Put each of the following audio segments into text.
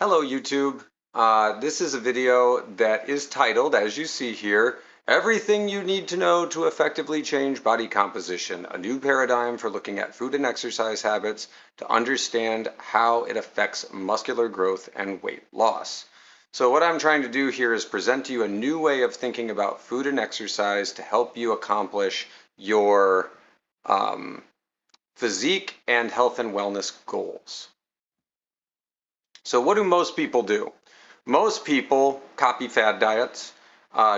Hello YouTube. This is a video that is titled, as you see here, Everything You Need to Know to Effectively Change Body Composition, a new paradigm for looking at food and exercise habits to understand how it affects muscular growth and weight loss. So what I'm trying to do here is present to you a new way of thinking about food and exercise to help you accomplish your physique and health and wellness goals. So what do most people do? Most people copy fad diets,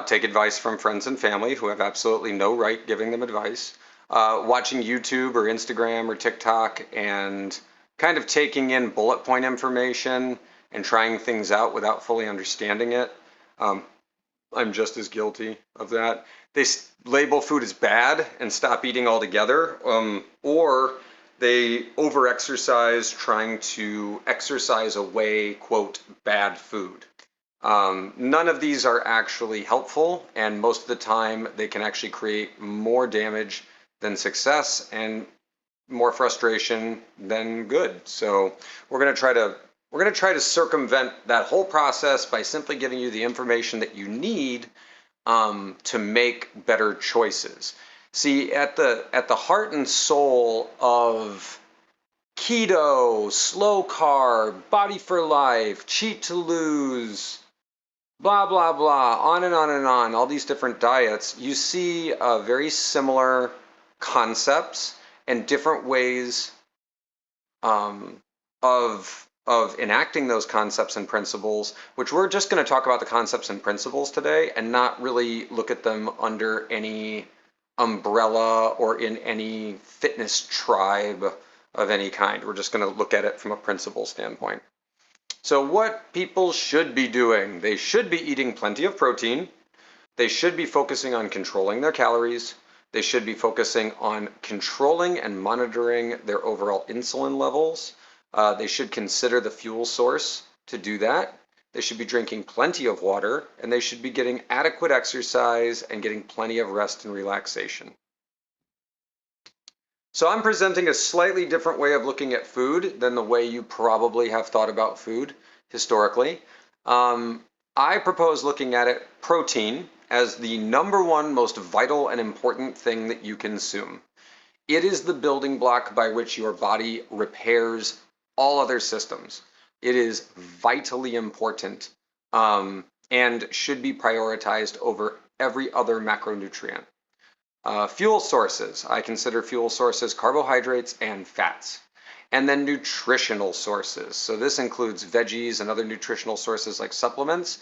take advice from friends and family who have absolutely no right giving them advice, watching YouTube or Instagram or TikTok and kind of taking in bullet point information and trying things out without fully understanding it. I'm just as guilty of that. They label food as bad and stop eating altogether, or they over-exercise trying to exercise away, quote, bad food. None of these are actually helpful, and most of the time they can actually create more damage than success and more frustration than good. So we're going to try to circumvent that whole process by simply giving you the information that you need to make better choices. See, at the heart and soul of keto, slow carb, body for life, cheat to lose, blah, blah, blah, on and on and on, all these different diets, you see very similar concepts and different ways of enacting those concepts and principles, which we're just going to talk about the concepts and principles today and not really look at them under any umbrella or in any fitness tribe of any kind. We're just going to look at it from a principle standpoint. So what people should be doing, they should be eating plenty of protein. They should be focusing on controlling their calories. They should be focusing on controlling and monitoring their overall insulin levels. They should consider the fuel source to do that. They should be drinking plenty of water, and they should be getting adequate exercise and getting plenty of rest and relaxation. So I'm presenting a slightly different way of looking at food than the way you probably have thought about food historically. I propose looking at it protein as the #1 most vital and important thing that you consume. It is the building block by which your body repairs all other systems. It is vitally important and should be prioritized over every other macronutrient. Fuel sources, I consider fuel sources carbohydrates and fats. And then nutritional sources. So this includes veggies and other nutritional sources like supplements.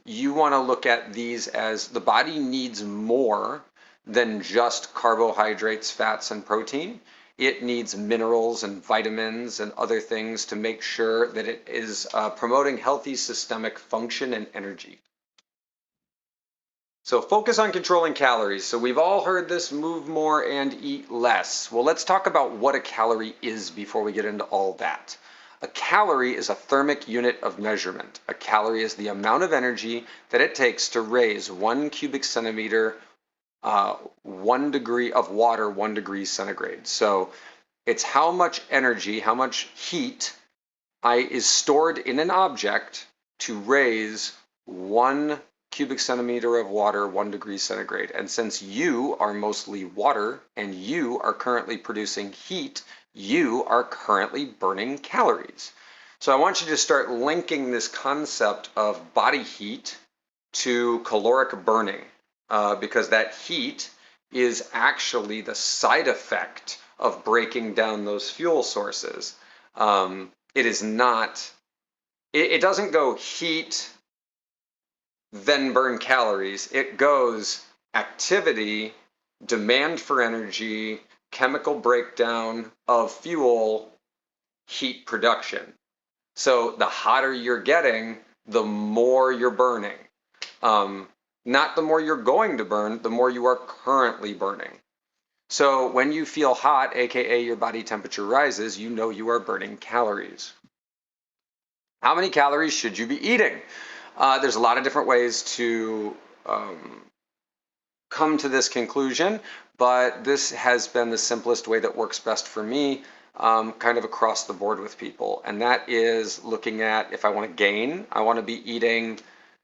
You want to look at these as the body needs more than just carbohydrates, fats, and protein. It needs minerals and vitamins and other things to make sure that it is promoting healthy systemic function and energy. So focus on controlling calories. So we've all heard this, move more and eat less. Well, let's talk about what a calorie is before we get into all that. A calorie is a thermic unit of measurement. A calorie is the amount of energy that it takes to raise 1 cubic centimeter 1 degree of water 1 degree centigrade. So it's how much energy, how much heat is stored in an object to raise 1 cubic centimeter of water 1 degree centigrade. And since you are mostly water and you are currently producing heat, you are currently burning calories. So I want you to start linking this concept of body heat to caloric burning. Because that heat is actually the side effect of breaking down those fuel sources. It is not, it doesn't go heat, then burn calories. It goes activity, demand for energy, chemical breakdown of fuel, heat production. So the hotter you're getting, the more you're burning. Not the more you're going to burn, the more you are currently burning. So when you feel hot, aka your body temperature rises, you know you are burning calories. How many calories should you be eating? There's a lot of different ways to come to this conclusion, but this has been the simplest way that works best for me. kind of across the board with people. And that is looking at, if I want to gain, I want to be eating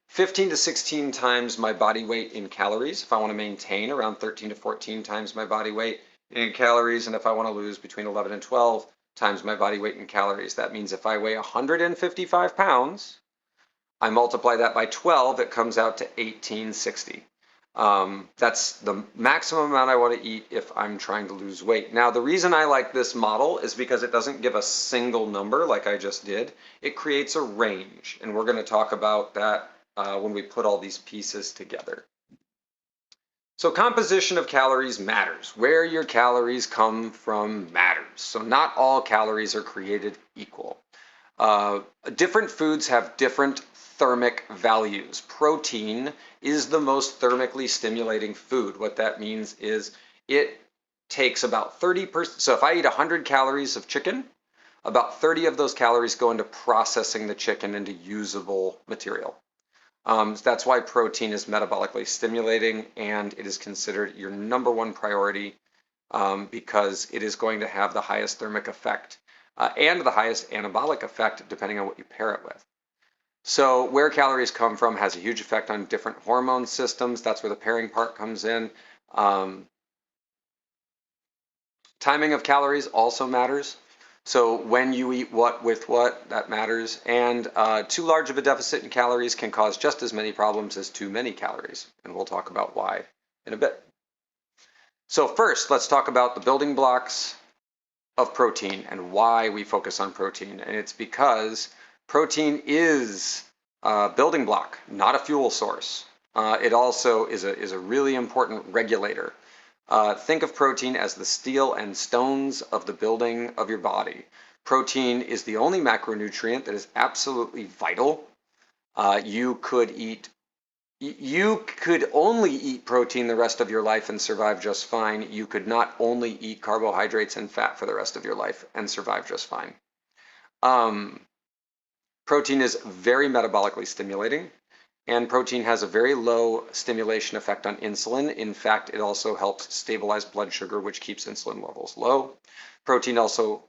15 to 16 times my body weight in calories. If I want to maintain, around 13 to 14 times my body weight in calories. And if I want to lose, between 11 and 12 times my body weight in calories. That means if I weigh 155 pounds, I multiply that by 12, it comes out to 1860. That's the maximum amount I want to eat if I'm trying to lose weight. Now, the reason I like this model is because it doesn't give a single number like I just did. It creates a range, and we're going to talk about that when we put all these pieces together. So composition of calories matters. Where your calories come from matters. So not all calories are created equal. Different foods have different thermic values. Protein is the most thermically stimulating food. What that means is it takes about 30%. So if I eat 100 calories of chicken, about 30 of those calories go into processing the chicken into usable material. That's why protein is metabolically stimulating, and it is considered your #1 priority because it is going to have the highest thermic effect and the highest anabolic effect depending on what you pair it with. So where calories come from has a huge effect on different hormone systems. That's where the pairing part comes in. Timing of calories also matters. So when you eat what with what, that matters. And too large of a deficit in calories can cause just as many problems as too many calories. And we'll talk about why in a bit. So first, let's talk about the building blocks of protein and why we focus on protein. And it's because protein is a building block, not a fuel source. It also is a really important regulator. Think of protein as the steel and stones of the building of your body. Protein is the only macronutrient that is absolutely vital. You could only eat protein the rest of your life and survive just fine. You could not only eat carbohydrates and fat for the rest of your life and survive just fine. Protein is very metabolically stimulating, and protein has a very low stimulation effect on insulin. In fact, it also helps stabilize blood sugar, which keeps insulin levels low. Protein also,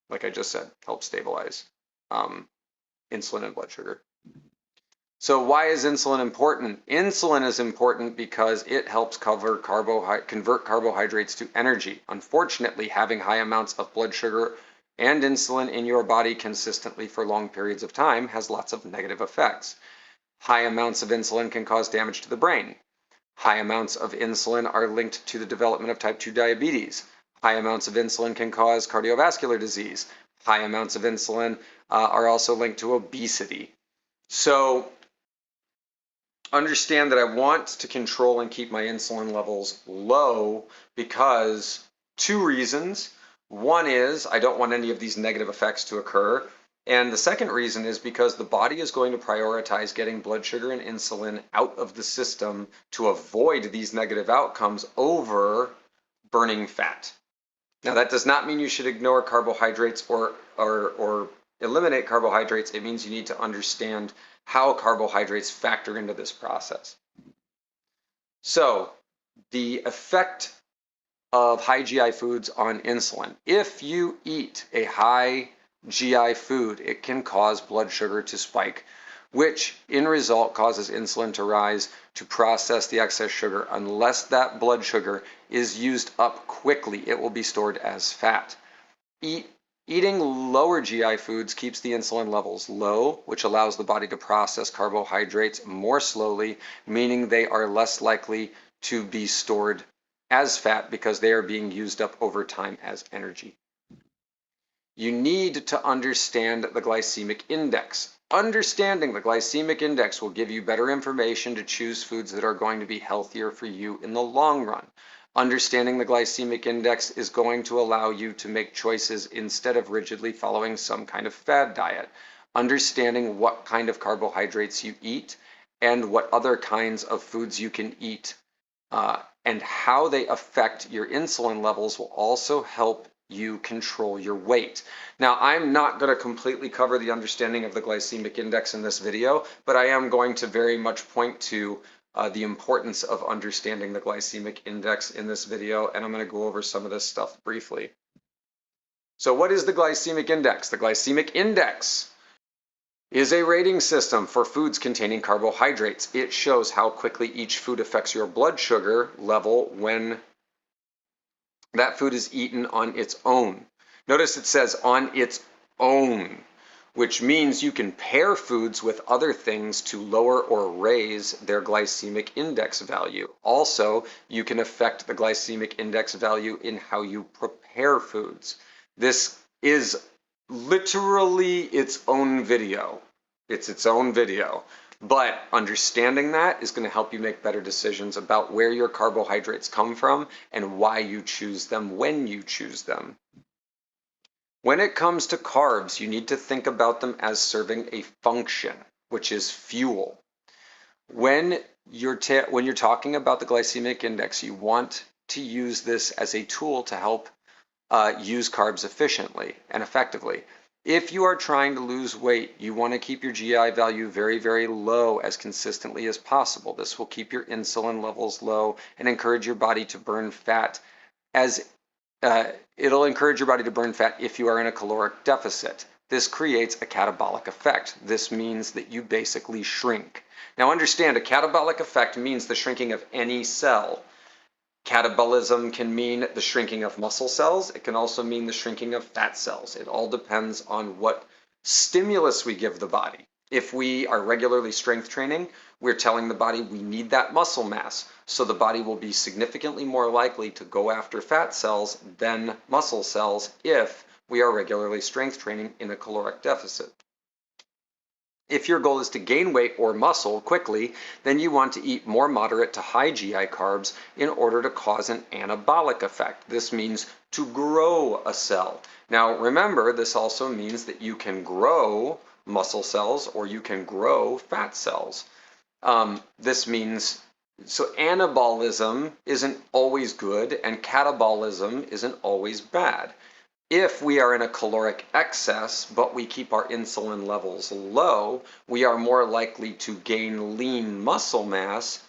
like I just said, helps stabilize insulin and blood sugar. So why is insulin important? Insulin is important because it helps convert carbohydrates to energy. Unfortunately, having high amounts of blood sugar and insulin in your body consistently for long periods of time has lots of negative effects. High amounts of insulin can cause damage to the brain. High amounts of insulin are linked to the development of type 2 diabetes. High amounts of insulin can cause cardiovascular disease. High amounts of insulin are also linked to obesity. So understand that I want to control and keep my insulin levels low because two reasons. One is I don't want any of these negative effects to occur. And the second reason is because the body is going to prioritize getting blood sugar and insulin out of the system to avoid these negative outcomes over burning fat. Now, that does not mean you should ignore carbohydrates or eliminate carbohydrates. It means you need to understand how carbohydrates factor into this process. So, the effect of high GI foods on insulin. If you eat a high GI food, it can cause blood sugar to spike, which in result causes insulin to rise to process the excess sugar. Unless that blood sugar is used up quickly, it will be stored as fat. Eating lower GI foods keeps the insulin levels low, which allows the body to process carbohydrates more slowly, meaning they are less likely to be stored as fat because they are being used up over time as energy. You need to understand the glycemic index. Understanding the glycemic index will give you better information to choose foods that are going to be healthier for you in the long run. Understanding the glycemic index is going to allow you to make choices instead of rigidly following some kind of fad diet. Understanding what kind of carbohydrates you eat and what other kinds of foods you can eat and how they affect your insulin levels will also help you control your weight. Now, I'm not going to completely cover the understanding of the glycemic index in this video, but I am going to very much point to the importance of understanding the glycemic index in this video, and I'm going to go over some of this stuff briefly. So what is the glycemic index? The glycemic index is a rating system for foods containing carbohydrates. It shows how quickly each food affects your blood sugar level when that food is eaten on its own. Notice it says on its own, which means you can pair foods with other things to lower or raise their glycemic index value. Also, you can affect the glycemic index value in how you prepare foods. This is literally its own video. It's its own video. But understanding that is going to help you make better decisions about where your carbohydrates come from and why you choose them when you choose them. When it comes to carbs, you need to think about them as serving a function, which is fuel. When you're talking about the glycemic index, you want to use this as a tool to help use carbs efficiently and effectively. If you are trying to lose weight, you want to keep your GI value very, very low as consistently as possible. This will keep your insulin levels low and encourage your body to burn fat it'll encourage your body to burn fat if you are in a caloric deficit. This creates a catabolic effect. This means that you basically shrink. Now understand, a catabolic effect means the shrinking of any cell. Catabolism can mean the shrinking of muscle cells. It can also mean the shrinking of fat cells. It all depends on what stimulus we give the body. If we are regularly strength training, we're telling the body we need that muscle mass. So the body will be significantly more likely to go after fat cells than muscle cells if we are regularly strength training in a caloric deficit. If your goal is to gain weight or muscle quickly, then you want to eat more moderate to high GI carbs in order to cause an anabolic effect. This means to grow a cell. Now remember, this also means that you can grow muscle cells or you can grow fat cells. This means, so anabolism isn't always good and catabolism isn't always bad. If we are in a caloric excess, but we keep our insulin levels low, we are more likely to gain lean muscle mass,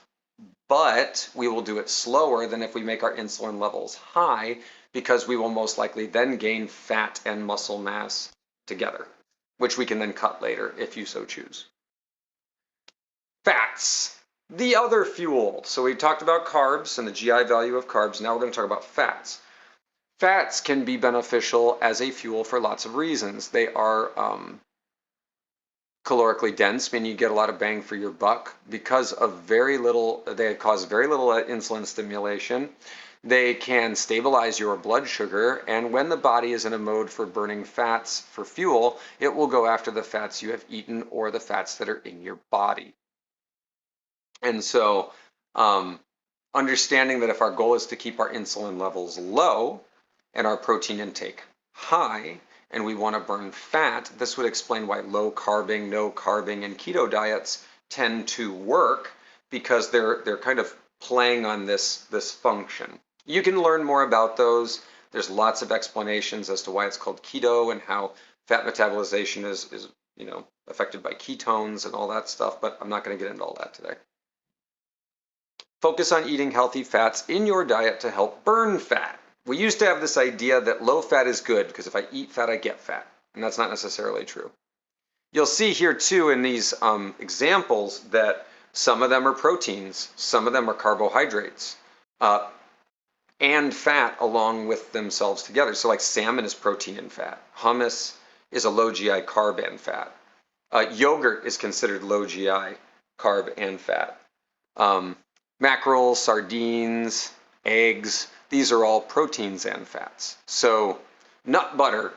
but we will do it slower than if we make our insulin levels high, because we will most likely then gain fat and muscle mass together, which we can then cut later if you so choose. Fats, the other fuel. So we talked about carbs and the GI value of carbs. Now we're going to talk about fats. Fats can be beneficial as a fuel for lots of reasons. They are calorically dense, meaning you get a lot of bang for your buck because of they cause very little insulin stimulation. They can stabilize your blood sugar, and when the body is in a mode for burning fats for fuel, it will go after the fats you have eaten or the fats that are in your body. And so understanding that if our goal is to keep our insulin levels low and our protein intake high, and we want to burn fat, this would explain why low carbing, no carbing, and keto diets tend to work, because they're kind of playing on this function. You can learn more about those. There's lots of explanations as to why it's called keto and how fat metabolization is affected by ketones and all that stuff, but I'm not going to get into all that today. Focus on eating healthy fats in your diet to help burn fat. We used to have this idea that low fat is good because if I eat fat, I get fat. And that's not necessarily true. You'll see here too in these examples that some of them are proteins, some of them are carbohydrates, and fat along with themselves together. So like salmon is protein and fat. Hummus is a low GI carb and fat. Yogurt is considered low GI carb and fat. Mackerel, sardines, eggs, these are all proteins and fats. So nut butter,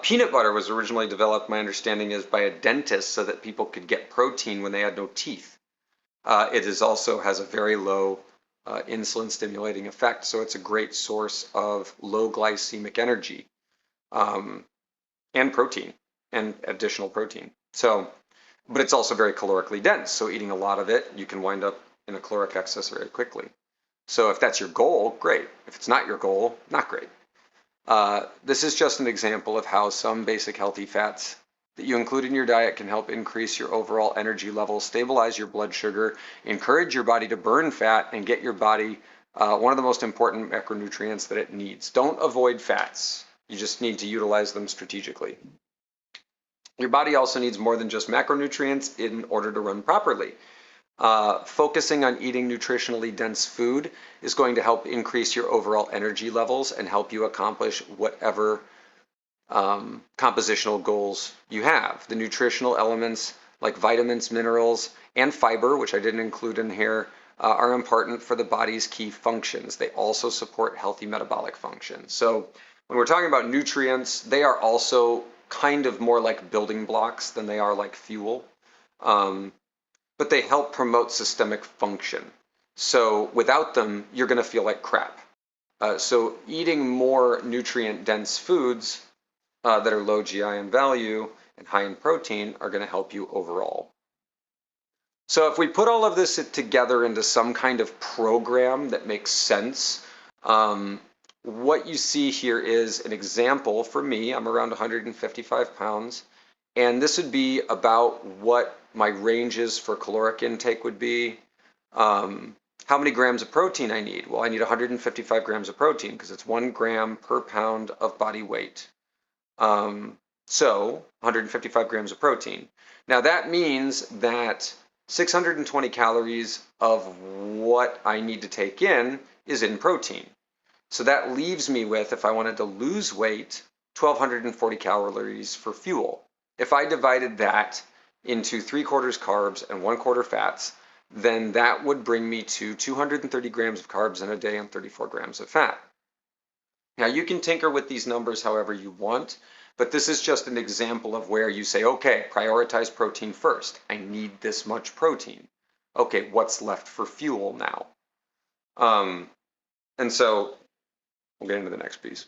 peanut butter was originally developed, my understanding is, by a dentist so that people could get protein when they had no teeth. It also has a very low insulin stimulating effect, so it's a great source of low glycemic energy and protein and additional protein. So, but it's also very calorically dense, so eating a lot of it, you can wind up in a caloric excess very quickly. So if that's your goal, great. If it's not your goal, not great. This is just an example of how some basic healthy fats that you include in your diet can help increase your overall energy level, stabilize your blood sugar, encourage your body to burn fat, and get your body one of the most important macronutrients that it needs. Don't avoid fats. You just need to utilize them strategically. Your body also needs more than just macronutrients in order to run properly. Focusing on eating nutritionally dense food is going to help increase your overall energy levels and help you accomplish whatever compositional goals you have. The nutritional elements like vitamins, minerals, and fiber, which I didn't include in here, are important for the body's key functions. They also support healthy metabolic function. So when we're talking about nutrients, they are also kind of more like building blocks than they are like fuel. But they help promote systemic function. So without them, you're going to feel like crap. So eating more nutrient-dense foods that are low GI in value and high in protein are going to help you overall. So if we put all of this together into some kind of program that makes sense, what you see here is an example for me. I'm around 155 pounds, and this would be about what my ranges for caloric intake would be. How many grams of protein I need? Well, I need 155 grams of protein because it's 1 gram per pound of body weight. So 155 grams of protein. Now that means that 620 calories of what I need to take in is in protein. So that leaves me with, if I wanted to lose weight, 1,240 calories for fuel. If I divided that into 3/4 carbs and 1/4 fats, then that would bring me to 230 grams of carbs in a day and 34 grams of fat. Now you can tinker with these numbers however you want, but this is just an example of where you say, okay, prioritize protein first. I need this much protein. Okay, what's left for fuel now? And so we'll get into the next piece.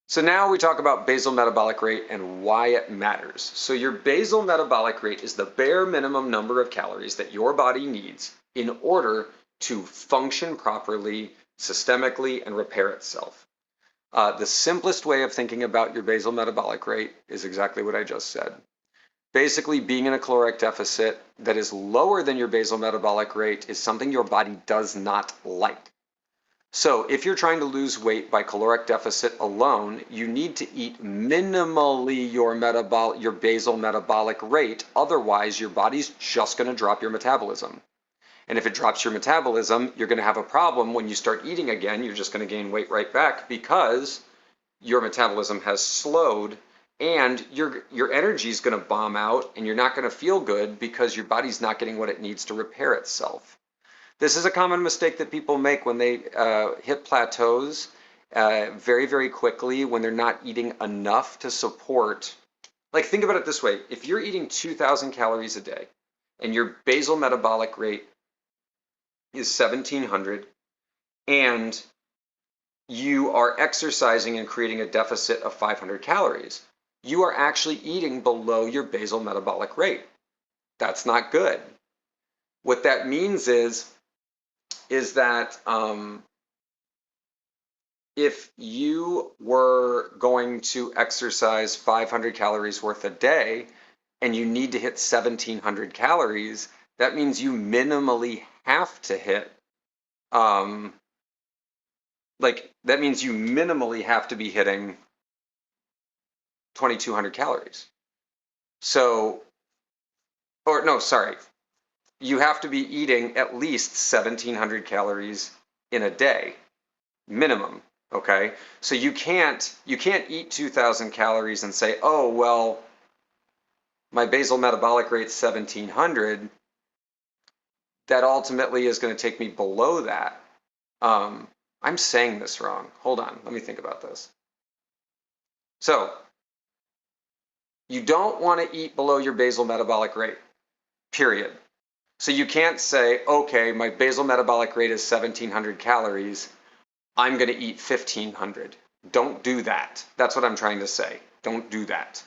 So now we talk about basal metabolic rate and why it matters. So your basal metabolic rate is the bare minimum number of calories that your body needs in order to function properly, systemically, and repair itself. The simplest way of thinking about your basal metabolic rate is exactly what I just said. Basically, being in a caloric deficit that is lower than your basal metabolic rate is something your body does not like. So if you're trying to lose weight by caloric deficit alone, you need to eat minimally your basal metabolic rate. Otherwise, your body's just going to drop your metabolism. And if it drops your metabolism, you're going to have a problem when you start eating again. You're just going to gain weight right back because your metabolism has slowed and your energy is going to bomb out and you're not going to feel good because your body's not getting what it needs to repair itself. This is a common mistake that people make when they hit plateaus very, very quickly when they're not eating enough to support. Like, think about it this way. If you're eating 2,000 calories a day and your basal metabolic rate is 1,700 and you are exercising and creating a deficit of 500 calories, you are actually eating below your basal metabolic rate. That's not good. What that means is that if you were going to exercise 500 calories worth a day and you need to hit 1,700 calories, that means you minimally have to hit, that means you minimally have to be hitting 2,200 calories. So, or no, sorry. You have to be eating at least 1,700 calories in a day, minimum, okay? So you can't eat 2,000 calories and say, oh, well, my basal metabolic rate is 1,700. That ultimately is going to take me below that. I'm saying this wrong. Hold on, let me think about this. So you don't want to eat below your basal metabolic rate, period. So you can't say, okay, my basal metabolic rate is 1,700 calories. I'm going to eat 1,500. Don't do that. That's what I'm trying to say. Don't do that.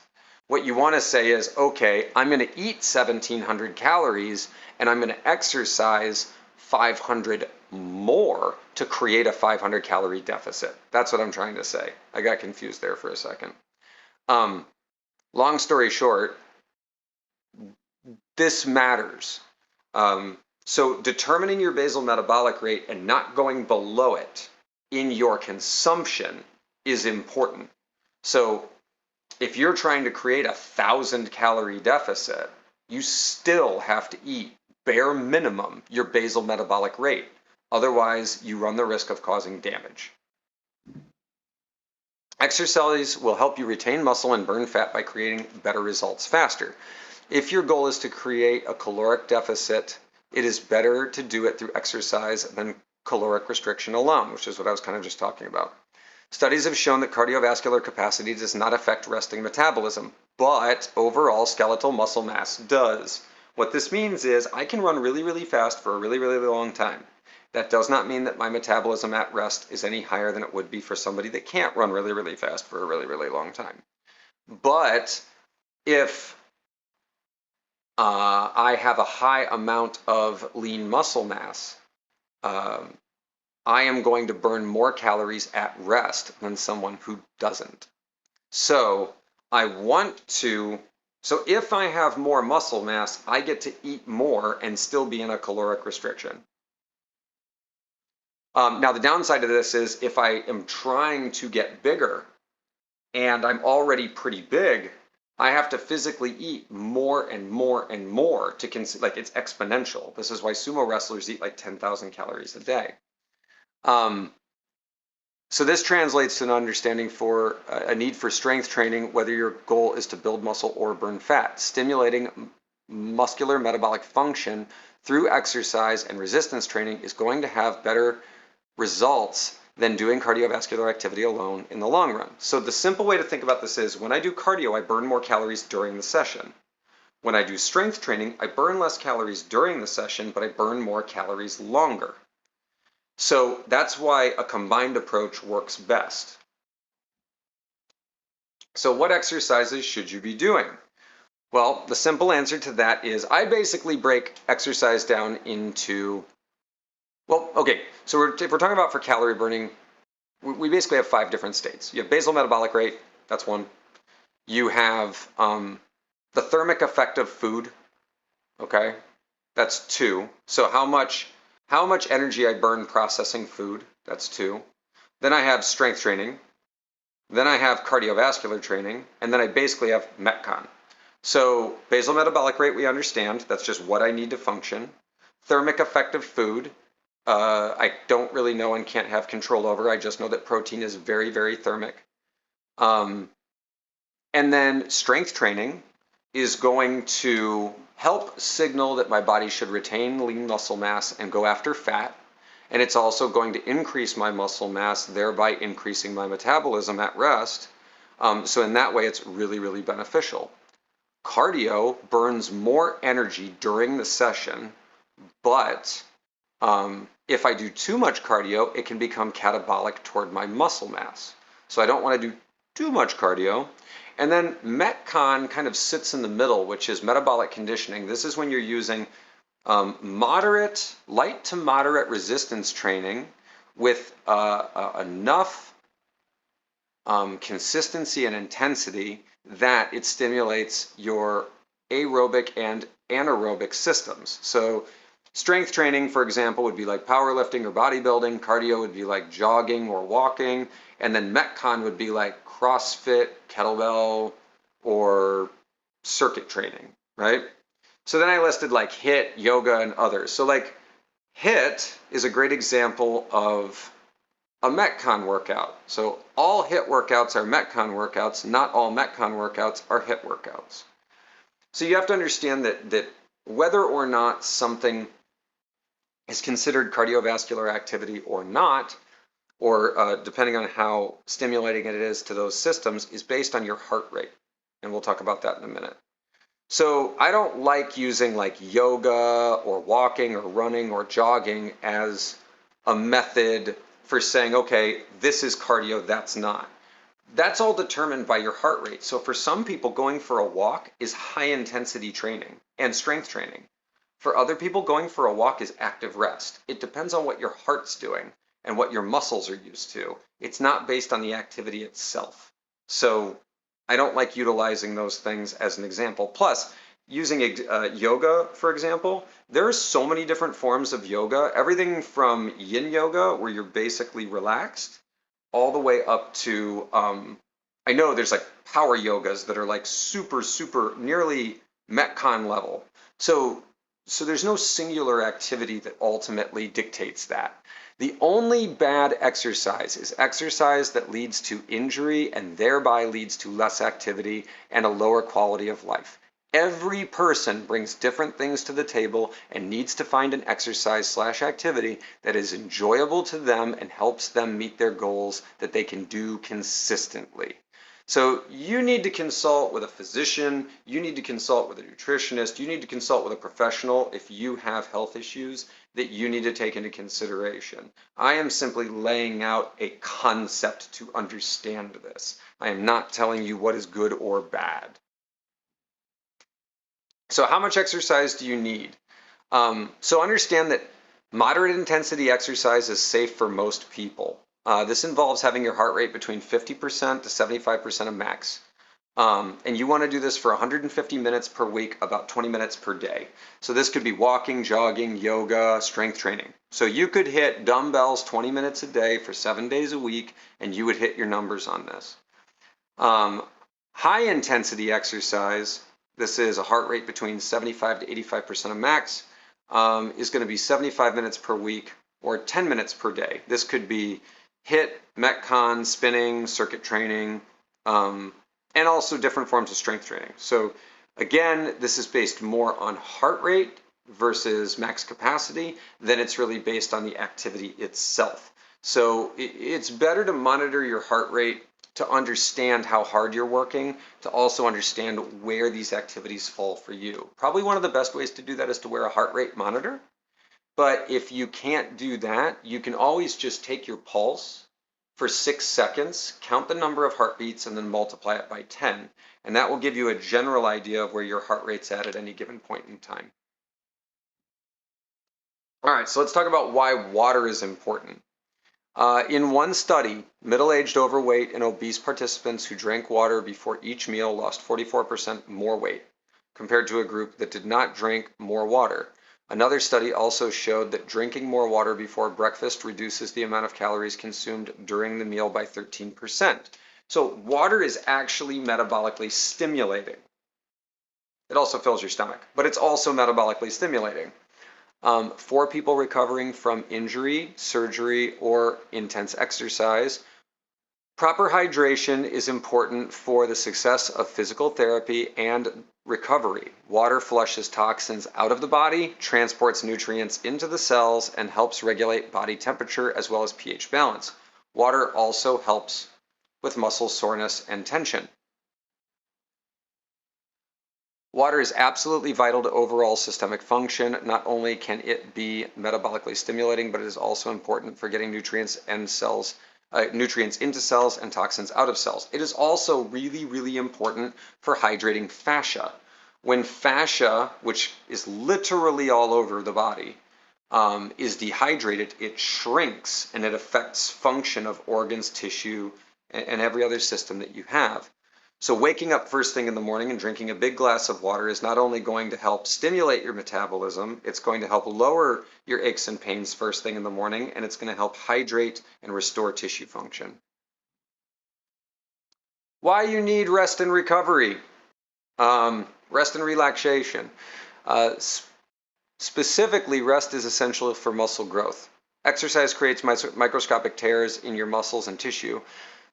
What you want to say is, okay, I'm going to eat 1,700 calories and I'm going to exercise 500 more to create a 500 calorie deficit. That's what I'm trying to say. I got confused there for a second. Long story short, this matters. So determining your basal metabolic rate and not going below it in your consumption is important. So if you're trying to create 1,000-calorie deficit, you still have to eat bare minimum your basal metabolic rate. Otherwise, you run the risk of causing damage. Exercise will help you retain muscle and burn fat by creating better results faster. If your goal is to create a caloric deficit, it is better to do it through exercise than caloric restriction alone, which is what I was kind of just talking about. Studies have shown that cardiovascular capacity does not affect resting metabolism, but overall skeletal muscle mass does. What this means is I can run really, really fast for a really, really long time. That does not mean that my metabolism at rest is any higher than it would be for somebody that can't run really, really fast for a really, really long time. But if I have a high amount of lean muscle mass, I am going to burn more calories at rest than someone who doesn't. So if I have more muscle mass, I get to eat more and still be in a caloric restriction. Now, the downside of this is if I am trying to get bigger and I'm already pretty big, I have to physically eat more and more and more to like it's exponential. This is why sumo wrestlers eat like 10,000 calories a day. So this translates to an understanding for a need for strength training, whether your goal is to build muscle or burn fat. Stimulating muscular metabolic function through exercise and resistance training is going to have better results than doing cardiovascular activity alone in the long run. So the simple way to think about this is when I do cardio, I burn more calories during the session. When I do strength training, I burn less calories during the session, but I burn more calories longer. So that's why a combined approach works best. So what exercises should you be doing? Well, the simple answer to that is I basically break exercise down into, well, okay, so if we're talking about for calorie burning, we basically have 5 different states. You have basal metabolic rate, that's one. You have the thermic effect of food, okay, that's 2. So how much energy I burn processing food, that's 2. Then I have strength training. Then I have cardiovascular training. And then I basically have Metcon. So basal metabolic rate, we understand. That's just what I need to function. Thermic effect of food, I don't really know and can't have control over. I just know that protein is very, very thermic. And then strength training is going to help signal that my body should retain lean muscle mass and go after fat. And it's also going to increase my muscle mass, thereby increasing my metabolism at rest. So in that way, it's really, really beneficial. Cardio burns more energy during the session, but if I do too much cardio, it can become catabolic toward my muscle mass. So I don't want to do too much cardio. And then Metcon kind of sits in the middle, which is metabolic conditioning. This is when you're using light to moderate resistance training with enough consistency and intensity that it stimulates your aerobic and anaerobic systems. So strength training, for example, would be like powerlifting or bodybuilding. Cardio would be like jogging or walking. And then Metcon would be like CrossFit, kettlebell, or circuit training, right? So then I listed like HIIT, yoga, and others. So like HIIT is a great example of a Metcon workout. So all HIIT workouts are Metcon workouts. Not all Metcon workouts are HIIT workouts. So you have to understand that whether or not something is considered cardiovascular activity or not, or depending on how stimulating it is to those systems, is based on your heart rate. And we'll talk about that in a minute. So I don't like using like yoga or walking or running or jogging as a method for saying, okay, this is cardio, that's not. That's all determined by your heart rate. So for some people, going for a walk is high intensity training and strength training. For other people, going for a walk is active rest. It depends on what your heart's doing and what your muscles are used to. It's not based on the activity itself. So I don't like utilizing those things as an example. Plus, using yoga, for example, there are so many different forms of yoga. Everything from yin yoga, where you're basically relaxed, all the way up to, I know there's like power yogas that are like super, super nearly Metcon level. So, so there's no singular activity that ultimately dictates that. The only bad exercise is exercise that leads to injury and thereby leads to less activity and a lower quality of life. Every person brings different things to the table and needs to find an exercise/activity that is enjoyable to them and helps them meet their goals that they can do consistently. So you need to consult with a physician, you need to consult with a nutritionist, you need to consult with a professional if you have health issues that you need to take into consideration. I am simply laying out a concept to understand this. I am not telling you what is good or bad. So how much exercise do you need? So understand that moderate intensity exercise is safe for most people. This involves having your heart rate between 50% to 75% of max. And you want to do this for 150 minutes per week, about 20 minutes per day. So this could be walking, jogging, yoga, strength training. So you could hit dumbbells 20 minutes a day for 7 days a week, and you would hit your numbers on this. High intensity exercise, this is a heart rate between 75 to 85% of max, is going to be 75 minutes per week or 10 minutes per day. This could be HIIT, Metcon, spinning, circuit training, and also different forms of strength training. So again, this is based more on heart rate versus max capacity than it's really based on the activity itself. So it's better to monitor your heart rate to understand how hard you're working, to also understand where these activities fall for you. Probably one of the best ways to do that is to wear a heart rate monitor. But if you can't do that, you can always just take your pulse for 6 seconds, count the number of heartbeats, and then multiply it by 10. And that will give you a general idea of where your heart rate's at any given point in time. All right, so let's talk about why water is important. In one study, middle-aged, overweight, and obese participants who drank water before each meal lost 44% more weight compared to a group that did not drink more water. Another study also showed that drinking more water before breakfast reduces the amount of calories consumed during the meal by 13%. So water is actually metabolically stimulating. It also fills your stomach, but it's also metabolically stimulating. For people recovering from injury, surgery, or intense exercise, proper hydration is important for the success of physical therapy and recovery. Water flushes toxins out of the body, transports nutrients into the cells, and helps regulate body temperature as well as pH balance. Water also helps with muscle soreness and tension. Water is absolutely vital to overall systemic function. Not only can it be metabolically stimulating, but it is also important for getting nutrients and nutrients into cells and toxins out of cells. It is also really, really important for hydrating fascia. When fascia, which is literally all over the body, is dehydrated, it shrinks and it affects function of organs, tissue, and every other system that you have. So waking up first thing in the morning and drinking a big glass of water is not only going to help stimulate your metabolism, it's going to help lower your aches and pains first thing in the morning, and it's going to help hydrate and restore tissue function. Why you need rest and recovery. Rest and relaxation. Specifically, rest is essential for muscle growth. Exercise creates microscopic tears in your muscles and tissue.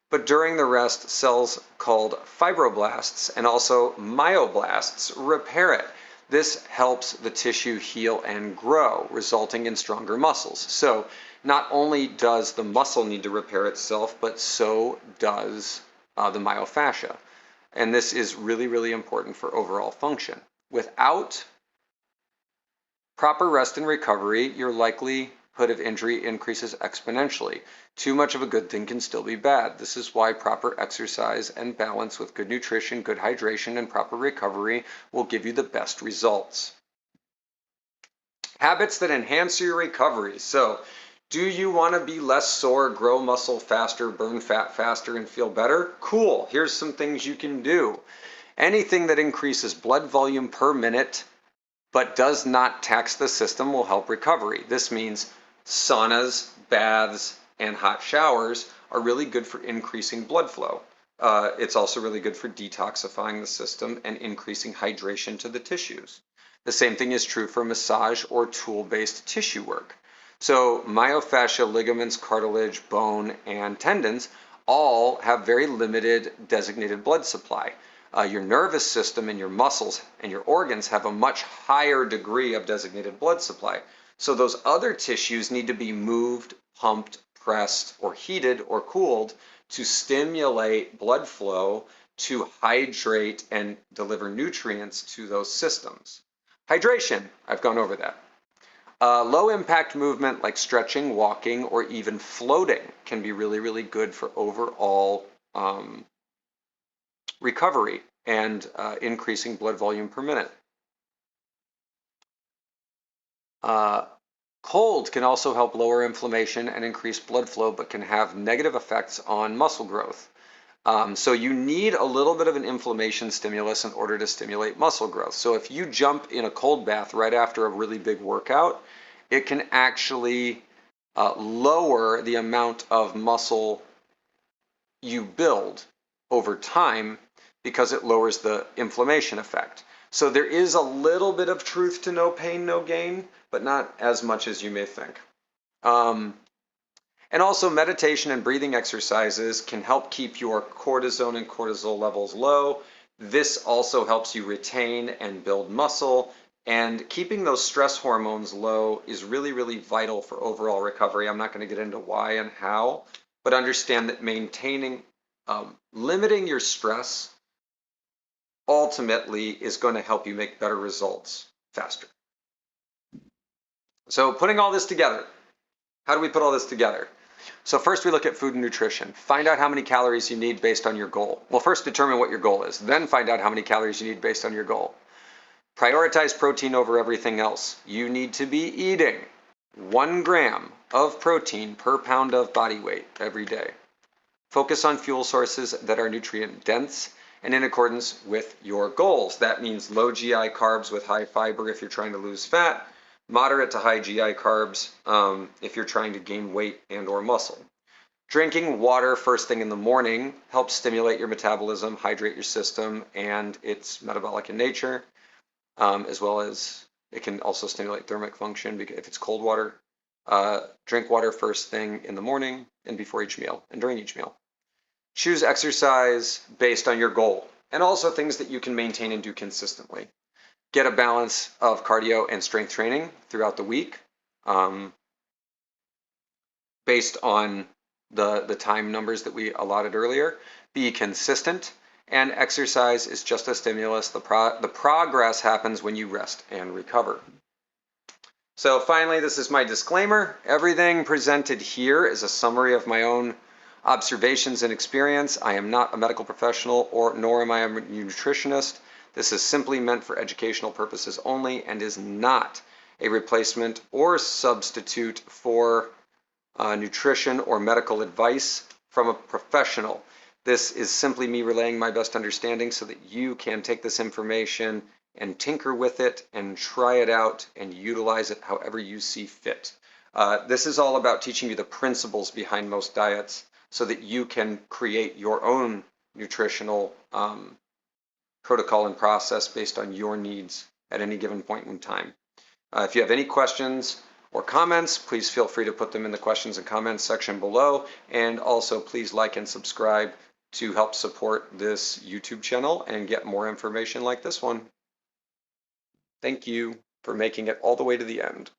But during the rest, cells called fibroblasts and also myoblasts repair it. This helps the tissue heal and grow, resulting in stronger muscles. So not only does the muscle need to repair itself, but so does the myofascia. And this is really, really important for overall function. Without proper rest and recovery, your likelihood of injury increases exponentially. Too much of a good thing can still be bad. This is why proper exercise and balance with good nutrition, good hydration, and proper recovery will give you the best results. Habits that enhance your recovery. So, do you want to be less sore, grow muscle faster, burn fat faster, and feel better? Cool. Here's some things you can do. Anything that increases blood volume per minute but does not tax the system will help recovery. This means saunas, baths, and hot showers are really good for increasing blood flow. It's also really good for detoxifying the system and increasing hydration to the tissues. The same thing is true for massage or tool-based tissue work. So myofascia, ligaments, cartilage, bone, and tendons all have very limited designated blood supply. Your nervous system and your muscles and your organs have a much higher degree of designated blood supply. So those other tissues need to be moved, pumped, pressed, or heated or cooled to stimulate blood flow to hydrate and deliver nutrients to those systems. Hydration, I've gone over that. Low impact movement like stretching, walking, or even floating can be really, really good for overall recovery and increasing blood volume per minute. Cold can also help lower inflammation and increase blood flow, but can have negative effects on muscle growth. So you need a little bit of an inflammation stimulus in order to stimulate muscle growth. So if you jump in a cold bath right after a really big workout, it can actually lower the amount of muscle you build over time because it lowers the inflammation effect. So there is a little bit of truth to no pain, no gain, but not as much as you may think. And also meditation and breathing exercises can help keep your cortisone and cortisol levels low. This also helps you retain and build muscle. And keeping those stress hormones low is really, really vital for overall recovery. I'm not going to get into why and how, but understand that maintaining, limiting your stress ultimately is going to help you make better results faster. So putting all this together, how do we put all this together? So first we look at food and nutrition. Find out how many calories you need based on your goal. Well, first determine what your goal is, then find out how many calories you need based on your goal. Prioritize protein over everything else. You need to be eating 1 gram of protein per pound of body weight every day. Focus on fuel sources that are nutrient dense and in accordance with your goals. That means low GI carbs with high fiber if you're trying to lose fat, moderate to high GI carbs if you're trying to gain weight and or muscle. Drinking water first thing in the morning helps stimulate your metabolism, hydrate your system, and it's metabolic in nature, as well as it can also stimulate thermic function because if it's cold water. Drink water first thing in the morning and before each meal and during each meal. Choose exercise based on your goal and also things that you can maintain and do consistently. Get a balance of cardio and strength training throughout the week based on the time numbers that we allotted earlier. Be consistent, and exercise is just a stimulus. The progress happens when you rest and recover. So finally, this is my disclaimer. Everything presented here is a summary of my own observations and experience. I am not a medical professional nor am I a nutritionist. This is simply meant for educational purposes only and is not a replacement or substitute for nutrition or medical advice from a professional. This is simply me relaying my best understanding so that you can take this information and tinker with it and try it out and utilize it however you see fit. This is all about teaching you the principles behind most diets so that you can create your own nutritional protocol and process based on your needs at any given point in time. If you have any questions or comments, please feel free to put them in the questions and comments section below. And also please like and subscribe to help support this YouTube channel and get more information like this one. Thank you for making it all the way to the end.